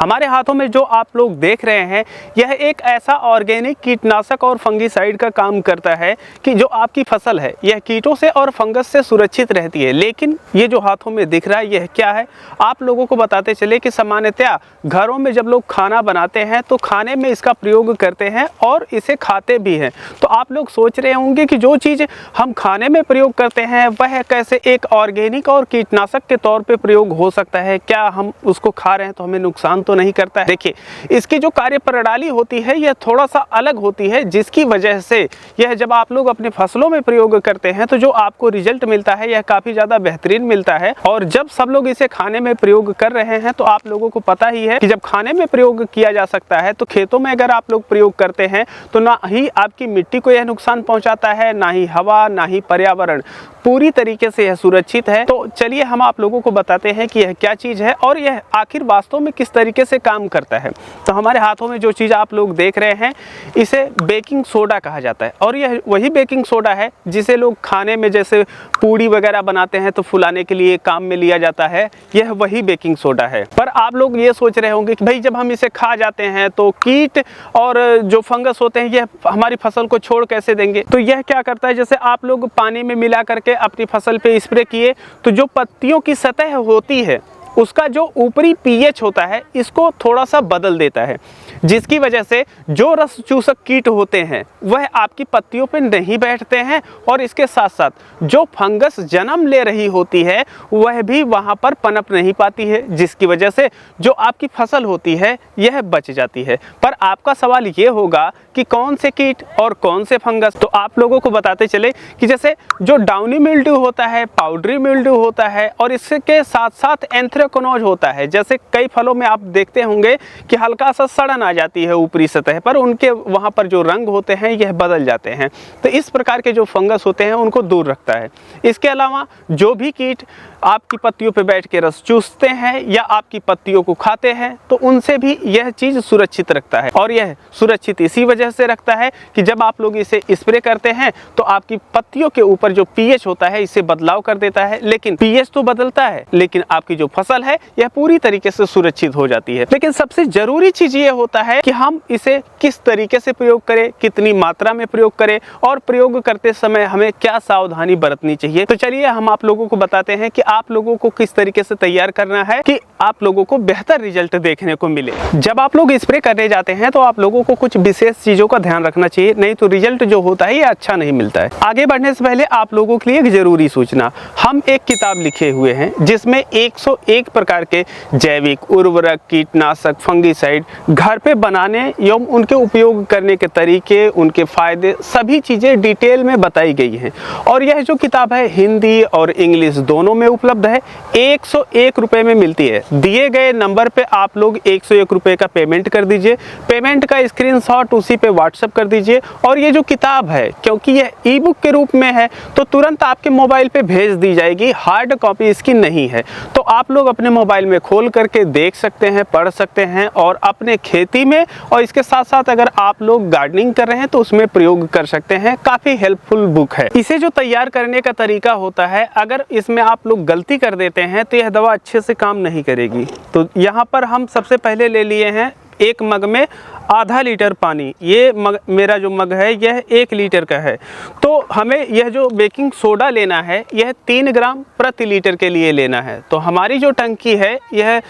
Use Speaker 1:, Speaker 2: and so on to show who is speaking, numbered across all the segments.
Speaker 1: हमारे हाथों में जो आप लोग देख रहे हैं यह एक ऐसा ऑर्गेनिक कीटनाशक और फंगिसाइड का काम करता है कि जो आपकी फसल है यह कीटों से और फंगस से सुरक्षित रहती है। लेकिन ये जो हाथों में दिख रहा है यह क्या है, आप लोगों को बताते चले कि सामान्यतया घरों में जब लोग खाना बनाते हैं तो खाने में इसका प्रयोग करते हैं और इसे खाते भी हैं। तो आप लोग सोच रहे होंगे कि जो चीज़ हम खाने में प्रयोग करते हैं वह कैसे एक ऑर्गेनिक और कीटनाशक के तौर पर प्रयोग हो सकता है, क्या हम उसको खा रहे हैं तो हमें नुकसान तो नहीं करता है। देखिए, इसकी जो कार्य प्रणाली होती है यह थोड़ा सा अलग होती है, जिसकी वजह से यह जब आप लोग अपने फसलों में प्रयोग करते हैं तो जो आपको रिजल्ट मिलता है यह काफ़ी ज़्यादा बेहतरीन मिलता है। और जब सब लोग इसे खाने में प्रयोग कर रहे हैं तो आप लोगों को पता ही है कि जब खाने में प्रयोग किया जा सकता है तो खेतों में अगर आप लोग प्रयोग करते हैं तो ना ही आपकी मिट्टी को यह नुकसान पहुंचाता है, ना ही हवा, ना ही पर्यावरण, पूरी तरीके से यह सुरक्षित है। तो चलिए हम आप लोगों को बताते हैं कि यह क्या चीज़ है और यह आखिर वास्तव में किस तरीके से काम करता है। तो हमारे हाथों में जो चीज़ आप लोग देख रहे हैं इसे बेकिंग सोडा कहा जाता है और यह वही बेकिंग सोडा है जिसे लोग खाने में जैसे पूड़ी वगैरह बनाते हैं तो फुलाने के लिए काम में लिया जाता है, यह वही बेकिंग सोडा है। पर आप लोग ये सोच रहे होंगे कि भाई जब हम इसे खा जाते हैं तो कीट और जो फंगस होते हैं यह हमारी फसल को छोड़ कैसे देंगे। तो यह क्या करता है, जैसे आप लोग पानी में मिला करके अपनी फसल पे स्प्रे किए तो जो पत्तियों की सतह होती है उसका जो ऊपरी पीएच होता है इसको थोड़ा सा बदल देता है, जिसकी वजह से जो रस चूसक कीट होते हैं वह आपकी पत्तियों पे नहीं बैठते हैं और इसके साथ साथ जो फंगस जन्म ले रही होती है वह भी वहां पर पनप नहीं पाती है, जिसकी वजह से जो आपकी फसल होती है यह बच जाती है। पर आपका सवाल ये होगा कि कौन से कीट और कौन से फंगस। तो आप लोगों को बताते चले कि जैसे जो डाउनी मिल्ड्यू होता है, पाउडरी मिल्ड्यू होता है और इसके साथ साथ एंथ्रेक्नोज होता है। जैसे कई फलों में आप देखते होंगे कि हल्का सा सड़न आ जाती है ऊपरी सतह पर, उनके वहाँ पर जो रंग होते हैं यह बदल जाते हैं। तो इस प्रकार के जो फंगस होते हैं उनको दूर रखता है। इसके अलावा जो भी कीट आपकी पत्तियों पे बैठ के रस चूसते हैं या आपकी पत्तियों को खाते हैं तो उनसे भी यह चीज़ सुरक्षित रखता है। और यह सुरक्षित इसी वजह से रखता है कि जब आप लोग इसे स्प्रे करते हैं तो आपकी पत्तियों के ऊपर जो पीएच होता है इसे बदलाव कर देता है। लेकिन पीएच तो बदलता है लेकिन आपकी जो फसल है यह पूरी तरीके से सुरक्षित हो जाती है। लेकिन सबसे जरूरी चीज ये होता है कि हम इसे किस तरीके से प्रयोग करें, कितनी मात्रा में प्रयोग करें और प्रयोग करते समय हमें क्या सावधानी बरतनी चाहिए। तो चलिए हम आप लोगों को बताते हैं कि आप लोगों को किस तरीके से तैयार करना है कि आप लोगों को बेहतर रिजल्ट देखने को मिले। जब आप लोग स्प्रे करने जाते हैं तो आप लोगों को कुछ विशेष चीजों का ध्यान रखना चाहिए, नहीं तो रिजल्ट जो होता है ये अच्छा नहीं मिलता है। आगे बढ़ने से पहले आप लोगों के लिए एक जरूरी सूचना, हम एक किताब लिखे हुए हैं जिसमें 101 प्रकार के जैविक उर्वरक, कीटनाशक, फंगिसाइड घर पे बनाने एवं उनके उपयोग करने के तरीके, उनके फायदे, सभी चीजें डिटेल में बताई गई हैं। और यह जो किताब है हिंदी और इंग्लिश दोनों में उपलब्ध है, 101 रुपए में मिलती है। दिए गए नंबर पे आप लोग 101 रुपए का पेमेंट कर दीजिए, पेमेंट का स्क्रीनशॉट उसी पे व्हाट्सएप कर दीजिए। और ये जो किताब है क्योंकि यह ई बुक के रूप में है तो तुरंत आपके मोबाइल पे भेज दी जाएगी, हार्ड कॉपी इसकी नहीं है। तो आप लोग अपने मोबाइल में खोल करके देख सकते हैं, पढ़ सकते हैं और अपने खेती में और इसके साथ साथ अगर आप लोग गार्डनिंग कर रहे हैं तो उसमें प्रयोग कर सकते हैं। काफी हेल्पफुल बुक है। इसे जो तैयार करने का तरीका होता है, अगर इसमें आप लोग गलती कर देते हैं तो यह दवा अच्छे से काम नहीं करेगी। तो यहाँ पर हम सबसे पहले ले लिए हैं एक मग में आधा लीटर पानी। ये मग, मेरा जो मग है यह 1 लीटर का है। तो हमें यह जो बेकिंग सोडा लेना है यह 3 ग्राम प्रति लीटर के लिए लेना है। तो हमारी जो टंकी है यह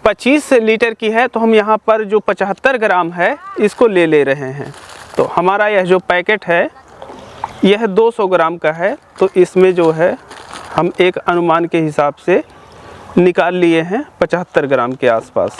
Speaker 1: 25 लीटर की है, तो हम यहाँ पर जो 75 ग्राम है इसको ले रहे हैं। तो हमारा यह जो पैकेट है यह 200 ग्राम का है। तो इसमें जो है हम एक अनुमान के हिसाब से निकाल लिए हैं 75 ग्राम के आसपास।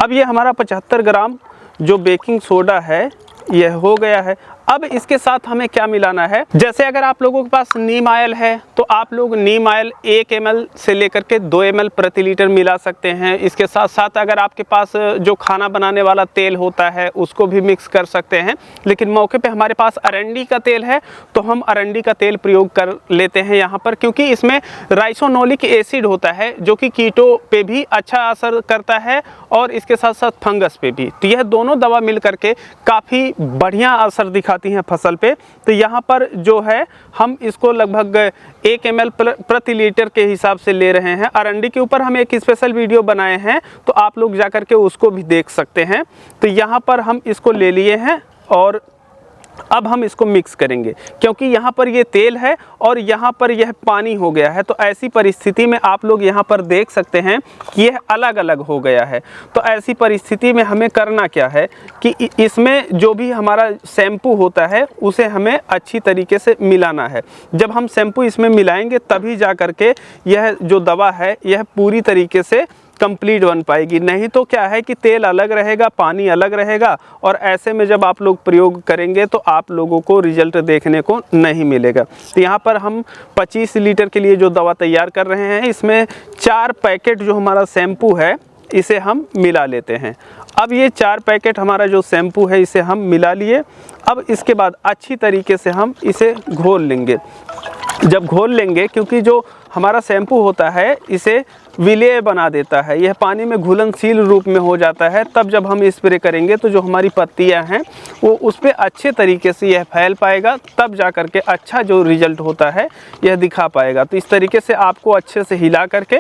Speaker 1: अब ये हमारा 75 ग्राम जो बेकिंग सोडा है यह हो गया है। अब इसके साथ हमें क्या मिलाना है, जैसे अगर आप लोगों के पास नीम ऑयल है तो आप लोग नीम ऑयल 1 ml से लेकर के 2 ml प्रति लीटर मिला सकते हैं। इसके साथ साथ अगर आपके पास जो खाना बनाने वाला तेल होता है उसको भी मिक्स कर सकते हैं। लेकिन मौके पे हमारे पास अरंडी का तेल है तो हम अरंडी का तेल प्रयोग कर लेते हैं यहाँ पर, क्योंकि इसमें राइसोनोलिक एसिड होता है जो कि कीटों पे भी अच्छा असर करता है और इसके साथ साथ फंगस पे भी। तो यह दोनों दवा मिल करके काफ़ी बढ़िया असर दिखाती पड़ती हैं फसल पे, तो यहाँ पर जो है हम इसको लगभग 1 ml प्रति लीटर के हिसाब से ले रहे हैं। अरंडी के ऊपर हम एक स्पेशल वीडियो बनाए हैं, तो आप लोग जा कर के उसको भी देख सकते हैं। तो यहाँ पर हम इसको ले लिए हैं और अब हम इसको मिक्स करेंगे, क्योंकि यहाँ पर ये तेल है और यहाँ पर यह पानी हो गया है। तो ऐसी परिस्थिति में आप लोग यहाँ पर देख सकते हैं कि यह अलग अलग हो गया है। तो ऐसी परिस्थिति में हमें करना क्या है कि इसमें जो भी हमारा शैम्पू होता है उसे हमें अच्छी तरीके से मिलाना है। जब हम शैम्पू इसमें मिलाएंगे तभी जा कर के यह जो दवा है यह पूरी तरीके से कंप्लीट बन पाएगी। नहीं तो क्या है कि तेल अलग रहेगा, पानी अलग रहेगा, और ऐसे में जब आप लोग प्रयोग करेंगे तो आप लोगों को रिजल्ट देखने को नहीं मिलेगा। तो यहाँ पर हम 25 लीटर के लिए जो दवा तैयार कर रहे हैं, इसमें 4 पैकेट जो हमारा शैम्पू है इसे हम मिला लेते हैं। अब ये 4 पैकेट हमारा जो शैम्पू है इसे हम मिला लिए। अब इसके बाद अच्छी तरीके से हम इसे घोल लेंगे। जब घोल लेंगे, क्योंकि जो हमारा शैम्पू होता है इसे विलेय बना देता है, यह पानी में घुलनशील रूप में हो जाता है। तब जब हम स्प्रे करेंगे तो जो हमारी पत्तियां हैं वो उस पर अच्छे तरीके से यह फैल पाएगा, तब जा कर के अच्छा जो रिजल्ट होता है यह दिखा पाएगा। तो इस तरीके से आपको अच्छे से हिला करके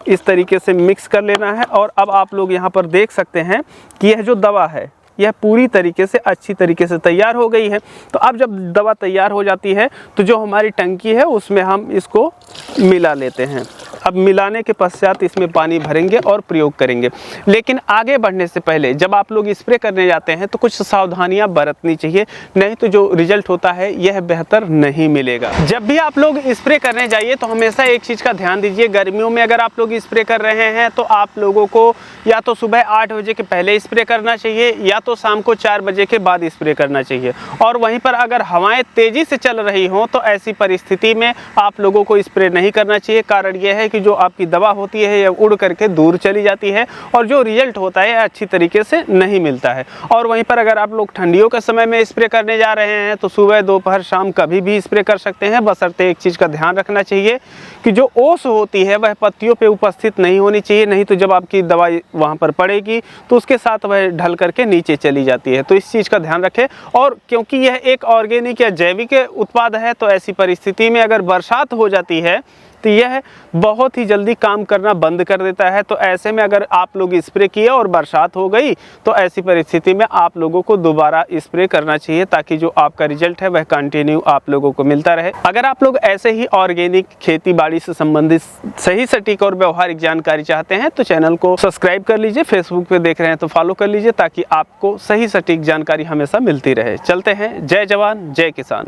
Speaker 1: इस तरीके से मिक्स कर लेना है। और अब आप लोग यहाँ पर देख सकते हैं कि यह जो दवा है यह पूरी तरीके से अच्छी तरीके से तैयार हो गई है। तो अब जब दवा तैयार हो जाती है तो जो हमारी टंकी है उसमें हम इसको मिला लेते हैं। अब मिलाने के पश्चात इसमें पानी भरेंगे और प्रयोग करेंगे। लेकिन आगे बढ़ने से पहले जब आप लोग स्प्रे करने जाते हैं तो कुछ सावधानियां बरतनी चाहिए, नहीं तो जो रिजल्ट होता है यह बेहतर नहीं मिलेगा। जब भी आप लोग स्प्रे करने जाइए तो हमेशा एक चीज़ का ध्यान दीजिए, गर्मियों में अगर आप लोग स्प्रे कर रहे हैं तो आप लोगों को या तो सुबह 8 बजे के पहले स्प्रे करना चाहिए या तो शाम को 4 बजे के बाद स्प्रे करना चाहिए। और वहीं पर अगर हवाएं तेज़ी से चल रही हों तो ऐसी परिस्थिति में आप लोगों को स्प्रे नहीं करना चाहिए। कारण यह है कि जो आपकी दवा होती है यह उड़ करके दूर चली जाती है और जो रिजल्ट होता है अच्छी तरीके से नहीं मिलता है। और वहीं पर अगर आप लोग ठंडियों के समय में स्प्रे करने जा रहे हैं तो सुबह, दोपहर, शाम कभी भी स्प्रे कर सकते हैं। बशर्ते एक चीज़ का ध्यान रखना चाहिए कि जो ओस होती है वह पत्तियों पे उपस्थित नहीं होनी चाहिए, नहीं तो जब आपकी दवाई वहाँ पर पड़ेगी तो उसके साथ वह ढल करके नीचे चली जाती है। तो इस चीज़ का ध्यान रखें। और क्योंकि यह एक ऑर्गेनिक या जैविक उत्पाद है तो ऐसी परिस्थिति में अगर बरसात हो जाती है तो यह बहुत ही जल्दी काम करना बंद कर देता है। तो ऐसे में अगर आप लोग स्प्रे किए और बरसात हो गई तो ऐसी परिस्थिति में आप लोगों को दोबारा स्प्रे करना चाहिए, ताकि जो आपका रिजल्ट है वह कंटिन्यू आप लोगों को मिलता रहे। अगर आप लोग ऐसे ही ऑर्गेनिक खेती बाड़ी से संबंधित सही सटीक और व्यवहारिक जानकारी चाहते हैं तो चैनल को सब्सक्राइब कर लीजिए। फेसबुक पे देख रहे हैं तो फॉलो कर लीजिए, ताकि आपको सही सटीक जानकारी हमेशा मिलती रहे। चलते हैं। जय जवान, जय किसान।